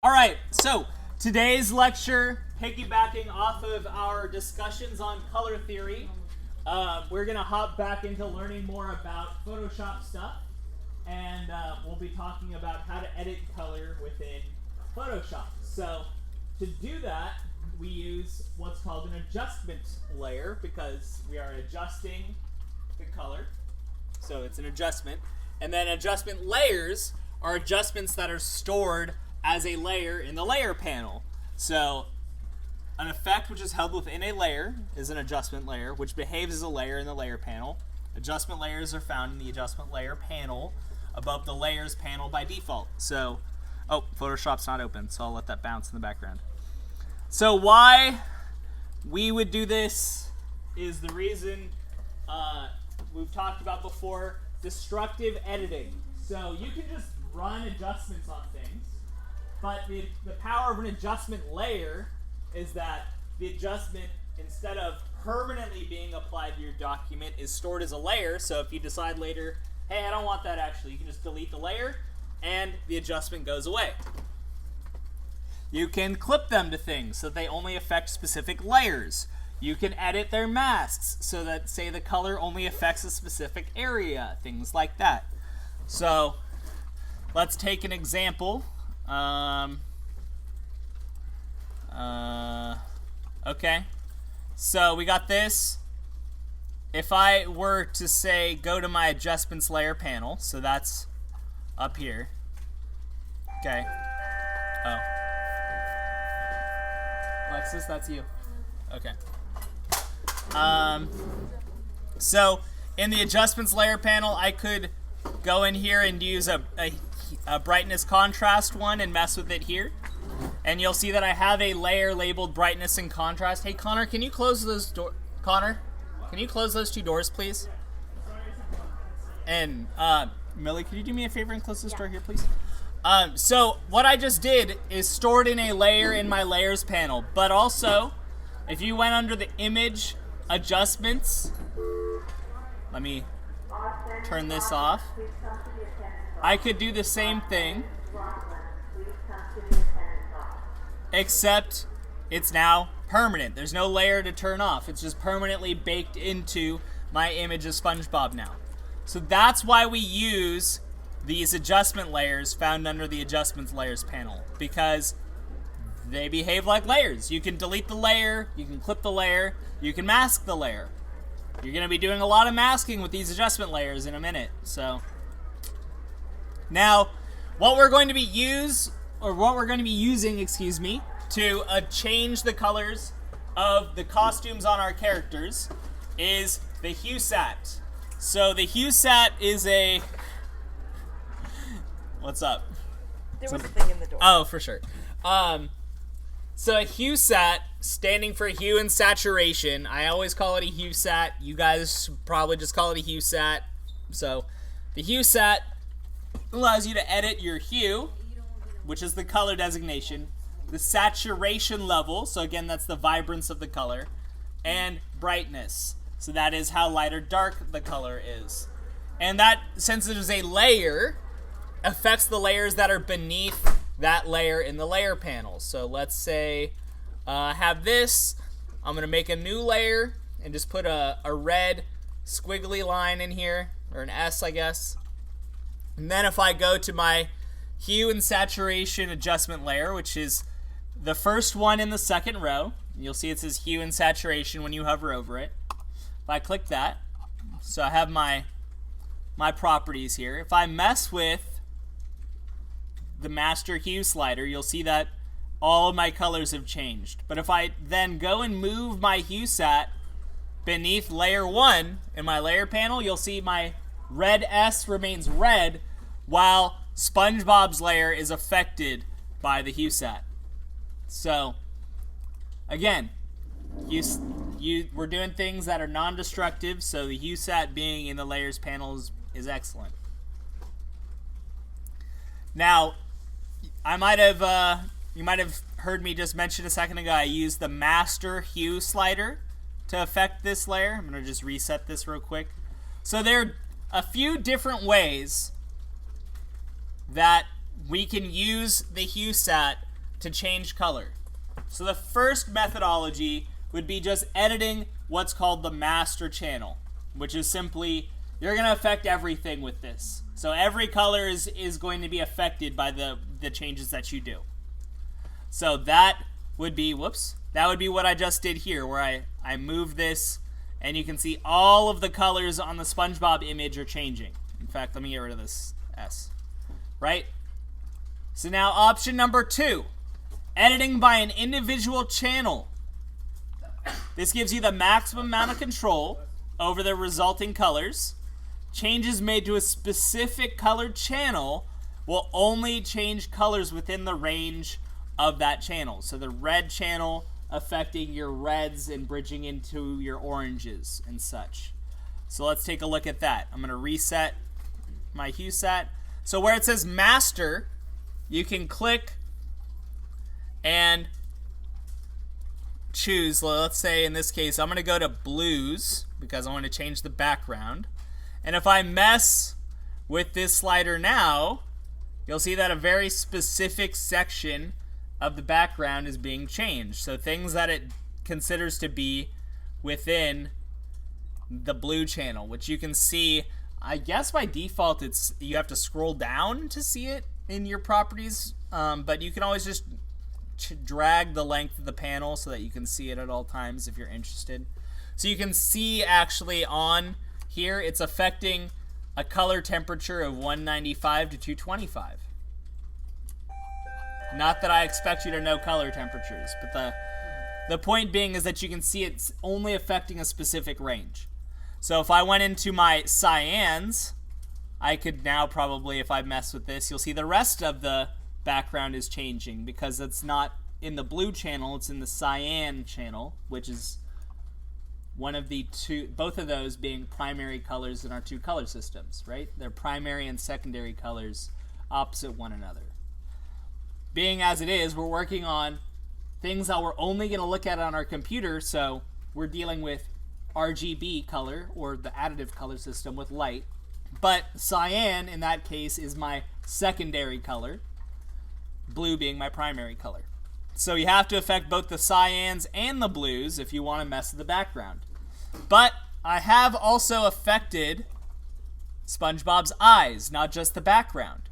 All right, so today's lecture, piggybacking off of our discussions on color theory, we're going to hop back into learning more about Photoshop stuff, and we'll be talking about how to edit color within Photoshop. So to do that, we use what's called an adjustment layer because we are adjusting the color. So it's an adjustment. And then adjustment layers are adjustments that are stored as a layer in the layer panel. So an effect which is held within a layer is an adjustment layer, which behaves as a layer in the layer panel. Adjustment layers are found in the adjustment layer panel above the layers panel by default. So, oh, Photoshop's not open, so I'll let that bounce in the background. So why we would do this is the reason we've talked about before, destructive editing. So you can just run adjustments on things, but the power of an adjustment layer is that the adjustment, instead of permanently being applied to your document, is stored as a layer. So if you decide later, hey, I don't want that actually, you can just delete the layer and the adjustment goes away. You can clip them to things so that they only affect specific layers. You can edit their masks so that, say, the color only affects a specific area, things like that. So let's take an example. Okay, so we got this. If I were to say go to my adjustments layer panel, so that's up here. Okay. Oh. Alexis, that's you. Okay. So in the adjustments layer panel, I could go in here and use a brightness contrast one and mess with it here. And you'll see that I have a layer labeled brightness and contrast. Hey, Connor, can you close those doors? Connor, can you close those two doors, please? And Millie, could you do me a favor and close this door here, please? So what I just did is stored in a layer in my layers panel. But also, if you went under the image adjustments, let me turn this off. I could do the same thing, except it's now permanent. There's no layer to turn off. It's just permanently baked into my image of SpongeBob now. So that's why we use these adjustment layers found under the adjustments layers panel, because they behave like layers. You can delete the layer, you can clip the layer, you can mask the layer. You're going to be doing a lot of masking with these adjustment layers in a minute. So now what we're going to be using, to change the colors of the costumes on our characters is the HueSat. So the HueSat is a... What's up? There was a thing in the door. Oh, for sure. So a HueSat, standing for hue and saturation. I always call it a HueSat. You guys probably just call it a HueSat. So the HueSat allows you to edit your hue, which is the color designation, the saturation level, so again, that's the vibrance of the color, and brightness. So that is how light or dark the color is. And that, since it is a layer, affects the layers that are beneath that layer in the layer panel. So let's say I have this. I'm going to make a new layer and just put a red squiggly line in here, or an S, I guess. And then if I go to my hue and saturation adjustment layer, which is the first one in the second row, you'll see it says hue and saturation when you hover over it. If I click that, so I have my properties here. If I mess with the master hue slider, you'll see that all of my colors have changed. But if I then go and move my HueSat beneath layer 1 in my layer panel, you'll see my red S remains red, while SpongeBob's layer is affected by the HueSat. So, again, we're doing things that are non-destructive, so the HueSat being in the layers panel is excellent. Now, you might have heard me just mention a second ago, I used the master hue slider to affect this layer. I'm going to just reset this real quick. So there are a few different ways that we can use the HueSat to change color. So the first methodology would be just editing what's called the master channel, which is simply, you're going to affect everything with this. So every color is going to be affected by the changes that you do. So that would be, that would be what I just did here, where I moved this, and you can see all of the colors on the SpongeBob image are changing. In fact, let me get rid of this S. Right? So now option number 2, editing by an individual channel. This gives you the maximum amount of control over the resulting colors. Changes made to a specific colored channel will only change colors within the range of that channel. So the red channel affecting your reds and bridging into your oranges and such. So let's take a look at that. I'm going to reset my HueSat. So where it says master, you can click and choose. Let's say in this case I'm going to go to blues because I want to change the background. And if I mess with this slider now, you'll see that a very specific section of the background is being changed. So things that it considers to be within the blue channel, which you can see, I guess by default you have to scroll down to see it in your properties, but you can always just drag the length of the panel so that you can see it at all times if you're interested. So you can see actually on here it's affecting a color temperature of 195 to 225. Not that I expect you to know color temperatures, but the point being is that you can see it's only affecting a specific range. So if I went into my cyans, I could now probably, if I mess with this, you'll see the rest of the background is changing because it's not in the blue channel, it's in the cyan channel, which is one of the two, both of those being primary colors in our two color systems, right? They're primary and secondary colors opposite one another. Being as it is, we're working on things that we're only going to look at on our computer, so we're dealing with RGB color, or the additive color system with light. But cyan, in that case, is my secondary color, blue being my primary color. So you have to affect both the cyans and the blues if you want to mess with the background. But I have also affected SpongeBob's eyes, not just the background.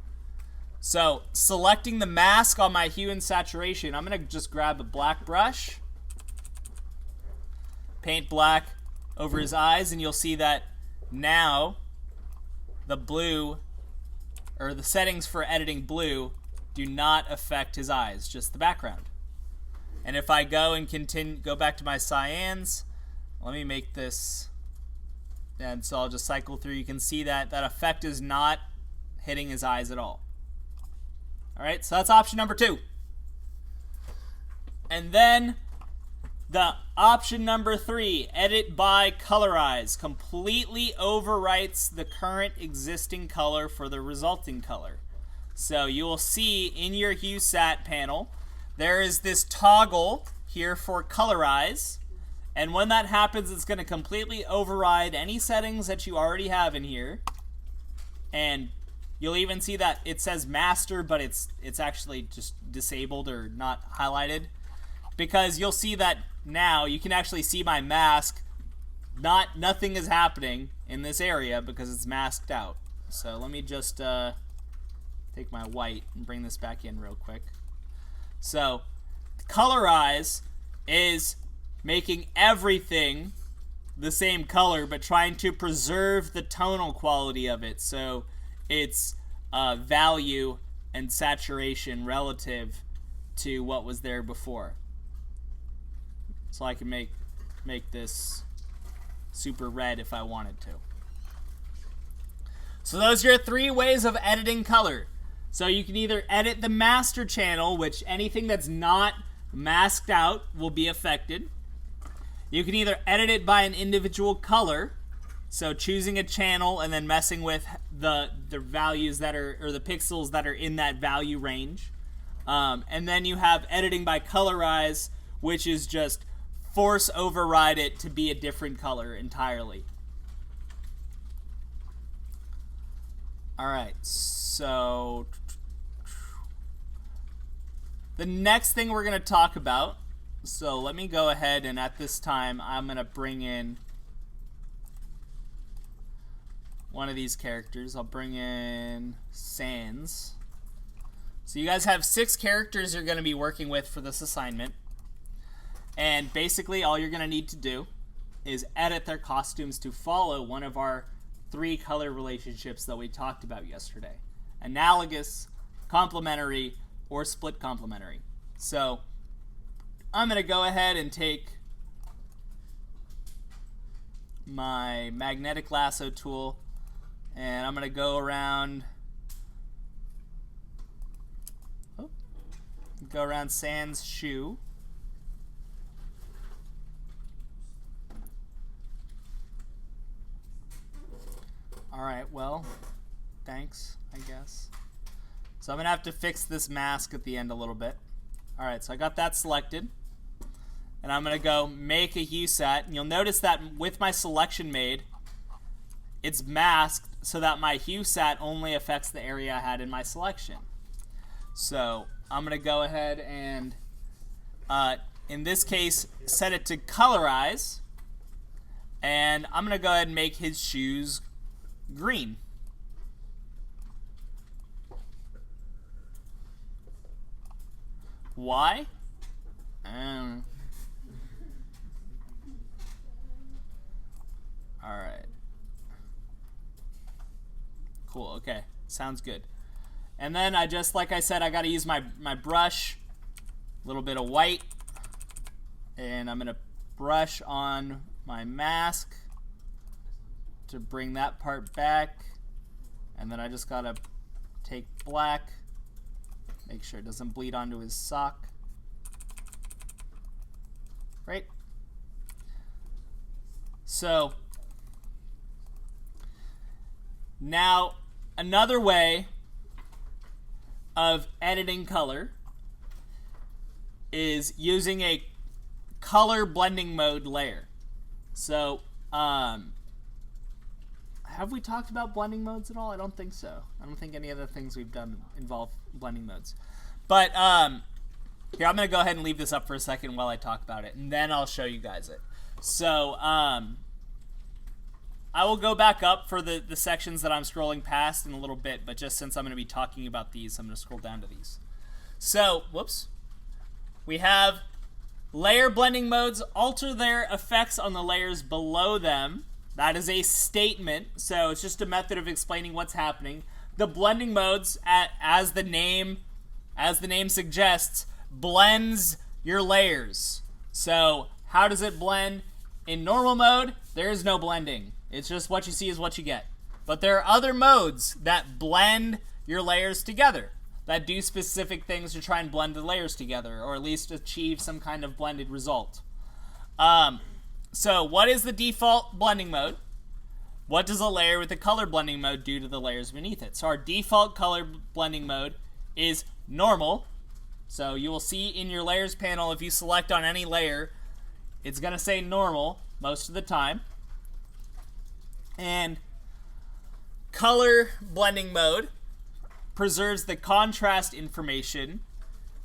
So selecting the mask on my hue and saturation, I'm going to just grab a black brush, paint black over his eyes, and you'll see that now the blue, or the settings for editing blue, do not affect his eyes, just the background. And if I go and go back to my cyans, let me make this, and so I'll just cycle through, you can see that that effect is not hitting his eyes at all. Alright, so that's option number 2. And then the option number 3, edit by colorize, completely overwrites the current existing color for the resulting color. So you will see in your HueSat panel, there is this toggle here for colorize. And when that happens, it's going to completely override any settings that you already have in here. And you'll even see that it says master, but it's actually just disabled or not highlighted. Because you'll see that now you can actually see my mask. Nothing is happening in this area because it's masked out. So let me just take my white and bring this back in real quick. So colorize is making everything the same color, but trying to preserve the tonal quality of it. So its value and saturation relative to what was there before. So I can make this super red if I wanted to. So those are your 3 ways of editing color. So you can either edit the master channel, which anything that's not masked out will be affected. You can either edit it by an individual color, so choosing a channel and then messing with the values that are, or the pixels that are in that value range. And then you have editing by colorize, which is just force override it to be a different color entirely. Alright, so the next thing we're going to talk about, so let me go ahead and at this time I'm going to bring in one of these characters. I'll bring in Sans. So you guys have 6 characters you're going to be working with for this assignment. And basically all you're going to need to do is edit their costumes to follow one of our 3 color relationships that we talked about yesterday. Analogous, complementary, or split complementary. So I'm going to go ahead and take my magnetic lasso tool and I'm going to go around Sans' shoe. Alright, well, thanks, I guess. So I'm going to have to fix this mask at the end a little bit. Alright, so I got that selected. And I'm going to go make a hue set. And you'll notice that with my selection made, it's masked so that my hue set only affects the area I had in my selection. So I'm going to go ahead and, in this case, set it to colorize. And I'm going to go ahead and make his shoes green. Why? Alright. Cool, okay. Sounds good. And then I just, like I said, I gotta use my brush, a little bit of white, and I'm gonna brush on my mask to bring that part back, and then I just gotta take black, make sure it doesn't bleed onto his sock. Right? So now another way of editing color is using a color blending mode layer. So have we talked about blending modes at all? I don't think so. I don't think any of the things we've done involve blending modes. But here, I'm going to go ahead and leave this up for a second while I talk about it, and then I'll show you guys it. So I will go back up for the sections that I'm scrolling past in a little bit, but just since I'm going to be talking about these, I'm going to scroll down to these. So, whoops. We have layer blending modes alter their effects on the layers below them. That is a statement, so it's just a method of explaining what's happening. The blending modes, as the name suggests, blends your layers. So how does it blend? In normal mode, there is no blending. It's just what you see is what you get. But there are other modes that blend your layers together, that do specific things to try and blend the layers together, or at least achieve some kind of blended result. So what is the default blending mode? What does a layer with a color blending mode do to the layers beneath it? So our default color blending mode is normal. So you will see in your layers panel, if you select on any layer, it's going to say normal most of the time. And color blending mode preserves the contrast information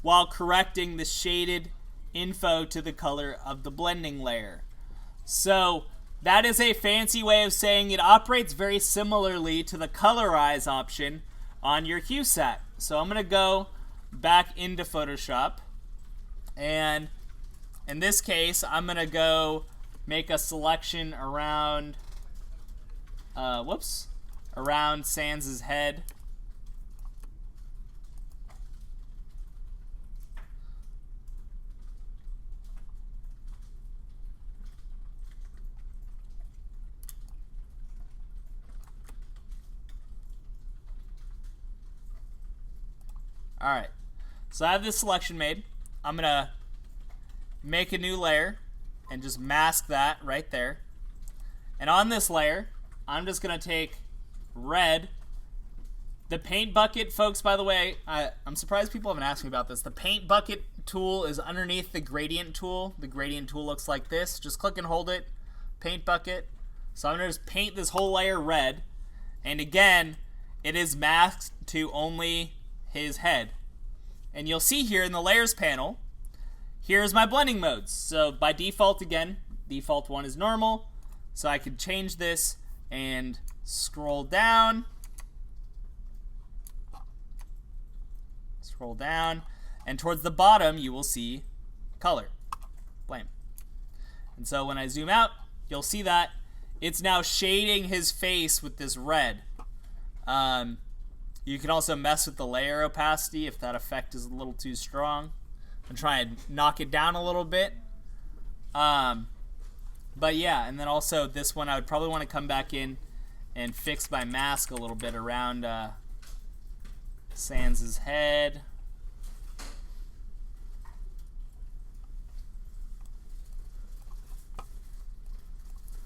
while correcting the shaded info to the color of the blending layer. So that is a fancy way of saying it operates very similarly to the colorize option on your hue set. So I'm going to go back into Photoshop, and in this case I'm going to go make a selection around around Sans' head. Alright, so I have this selection made. I'm going to make a new layer and just mask that right there. And on this layer, I'm just going to take red. The paint bucket, folks, by the way, I'm surprised people haven't asked me about this. The paint bucket tool is underneath the gradient tool. The gradient tool looks like this. Just click and hold it. Paint bucket. So I'm going to just paint this whole layer red. And again, it is masked to only his head. And you'll see here in the layers panel, here's my blending modes. So by default, again, default one is normal. So I could change this and scroll down. Scroll down. And towards the bottom, you will see color. Blame. And so when I zoom out, you'll see that it's now shading his face with this red. You can also mess with the layer opacity if that effect is a little too strong and try and knock it down a little bit. But yeah, and then also this one I would probably want to come back in and fix my mask a little bit around Sans' head.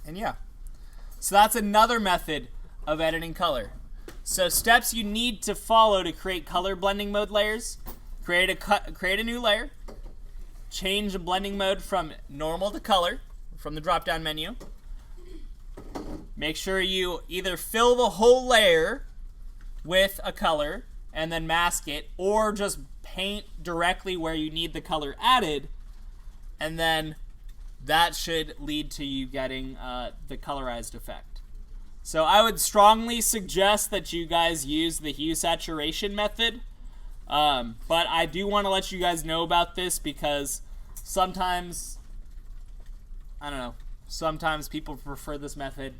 And yeah, so that's another method of editing color. So steps you need to follow to create color blending mode layers: create a new layer, change the blending mode from normal to color from the drop down menu. Make sure you either fill the whole layer with a color and then mask it, or just paint directly where you need the color added, and then that should lead to you getting the colorized effect. So I would strongly suggest that you guys use the hue saturation method, but I do want to let you guys know about this because sometimes, I don't know, sometimes people prefer this method.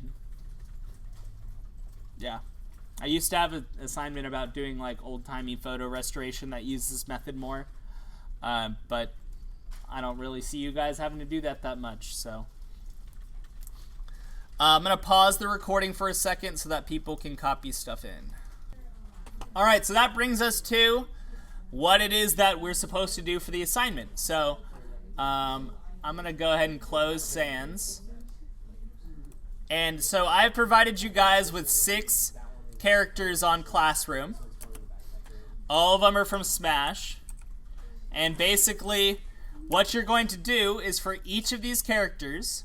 Yeah. I used to have an assignment about doing like old-timey photo restoration that used this method more, but I don't really see you guys having to do that much, so. I'm going to pause the recording for a second so that people can copy stuff in. All right, so that brings us to what it is that we're supposed to do for the assignment. So I'm going to go ahead and close Sans. And so I've provided you guys with 6 characters on Classroom. All of them are from Smash. And basically, what you're going to do is for each of these characters,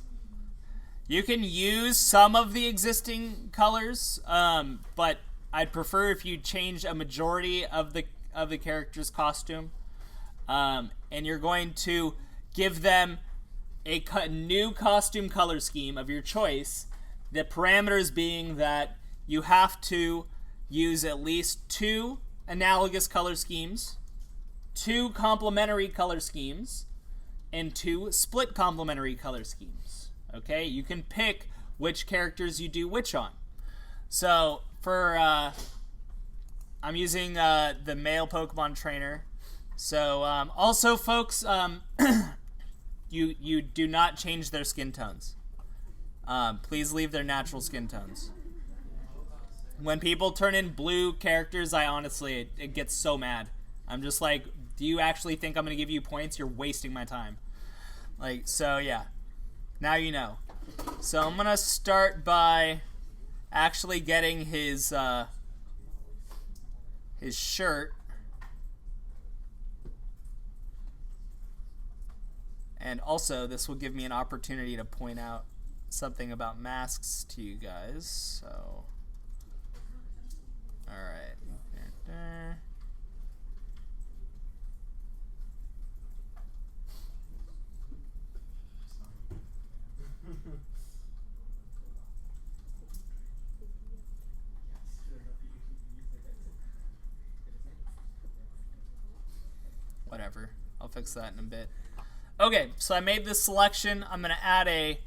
you can use some of the existing colors, but I'd prefer if you change a majority of the character's costume. And you're going to give them a new costume color scheme of your choice. The parameters being that you have to use at least 2 analogous color schemes, 2 complementary color schemes, and 2 split complementary color schemes. Okay, you can pick which characters you do which on. So for I'm using the male Pokemon trainer. So also, folks, you do not change their skin tones. Please leave their natural skin tones. When people turn in blue characters, I honestly, it gets so mad. I'm just like, do you actually think I'm gonna give you points? You're wasting my time. Like, so yeah. Now you know. So I'm gonna start by actually getting his shirt. And also, this will give me an opportunity to point out something about masks to you guys. So, all right. Whatever. I'll fix that in a bit. Okay, so I made this selection. I'm going to add a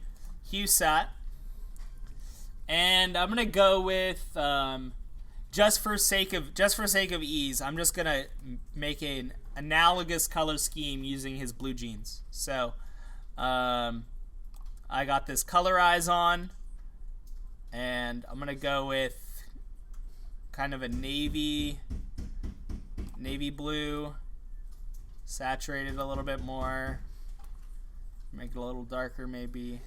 hue sat. And I'm going to go with, just for sake of ease, I'm just going to make an analogous color scheme using his blue jeans. So, I got this colorize on, and I'm going to go with kind of a navy blue, saturated a little bit more, make it a little darker maybe.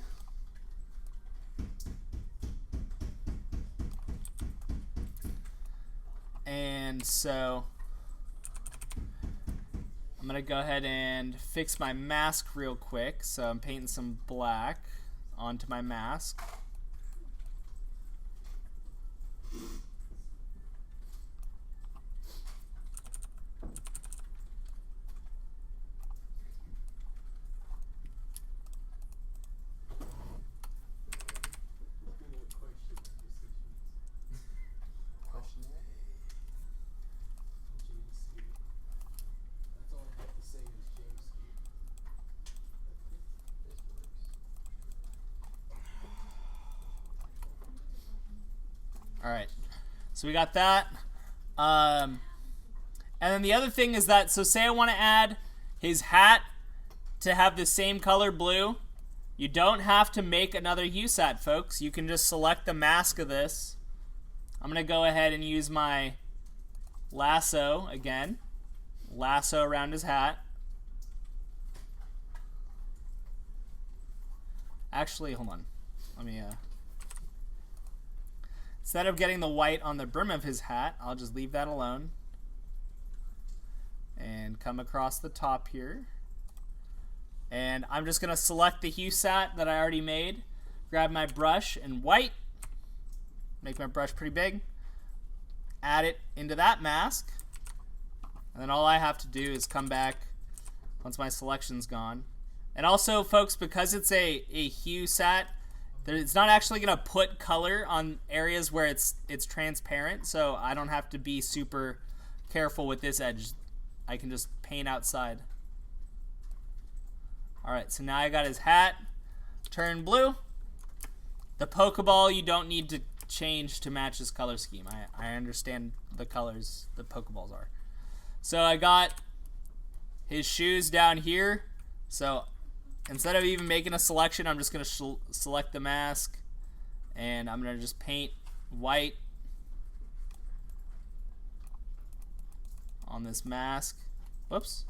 And so I'm going to go ahead and fix my mask real quick. So I'm painting some black onto my mask. All right. So we got that. And then the other thing is that, so say I want to add his hat to have the same color blue. You don't have to make another HueSat, folks. You can just select the mask of this. I'm going to go ahead and use my lasso again. Lasso around his hat. Actually, hold on. Let me, instead of getting the white on the brim of his hat, I'll just leave that alone. And come across the top here. And I'm just going to select the HueSat that I already made. Grab my brush and white. Make my brush pretty big. Add it into that mask. And then all I have to do is come back once my selection's gone. And also, folks, because it's a HueSat, it's not actually going to put color on areas where it's transparent. So I don't have to be super careful with this edge. I can just paint outside. Alright, so now I got his hat turned blue. The Pokeball you don't need to change to match his color scheme. I understand the colors the Pokeballs are. So I got his shoes down here. So instead of even making a selection, I'm just going to select the mask. And I'm going to just paint white on this mask. Whoops.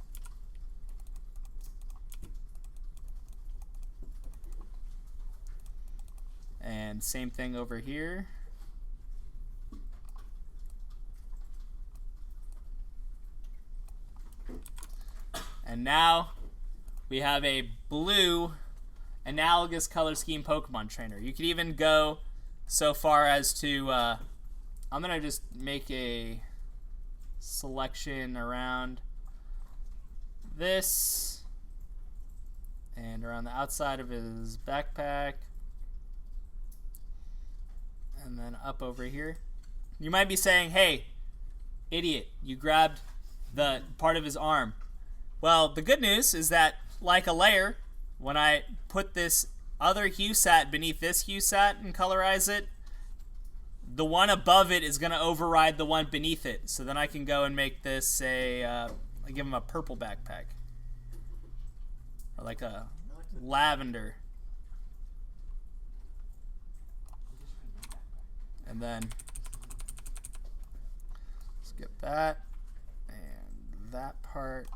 And same thing over here. And now we have a blue analogous color scheme Pokemon trainer. You could even go so far as to, I'm going to just make a selection around this and around the outside of his backpack. And then up over here. You might be saying, hey, idiot, you grabbed the part of his arm. Well, the good news is that, like a layer, when I put this other HueSat beneath this HueSat and colorize it, the one above it is going to override the one beneath it. So then I can go and make this I give him a purple backpack. Or like a lavender. And then skip that and that part.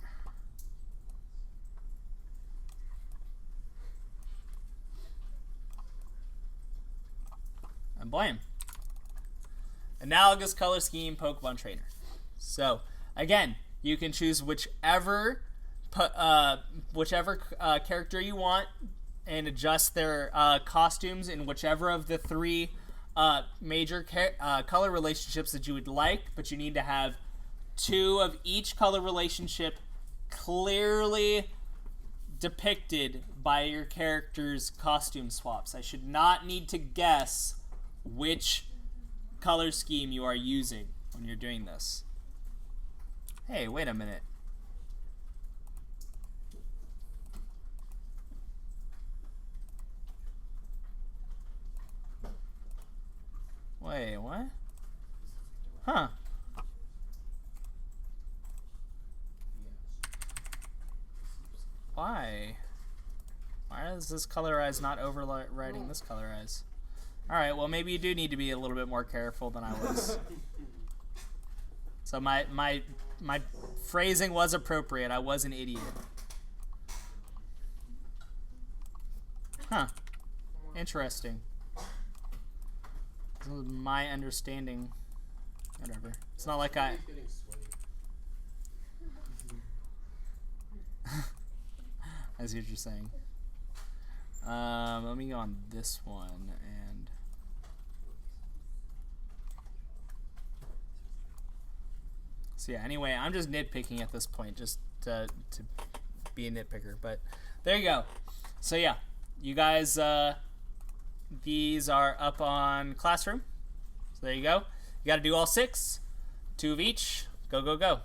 And blam. Analogous color scheme Pokemon trainer. So again, you can choose whichever character you want and adjust their costumes in whichever of the three major color relationships that you would like, but you need to have two of each color relationship clearly depicted by your character's costume swaps. I should not need to guess which color scheme you are using when you're doing this. Hey, wait a minute. Wait, what? Huh. Why? Why is this colorize not overriding this colorize? Alright, well maybe you do need to be a little bit more careful than I was. So my phrasing was appropriate. I was an idiot. Huh. Interesting. This is my understanding. Whatever. It's not like I see what you're saying. Let me go on this one and so yeah, anyway, I'm just nitpicking at this point just to be a nitpicker, but there you go. So yeah, you guys these are up on Classroom. So there you go. You got to do all 6, 2 of each. Go, go, go.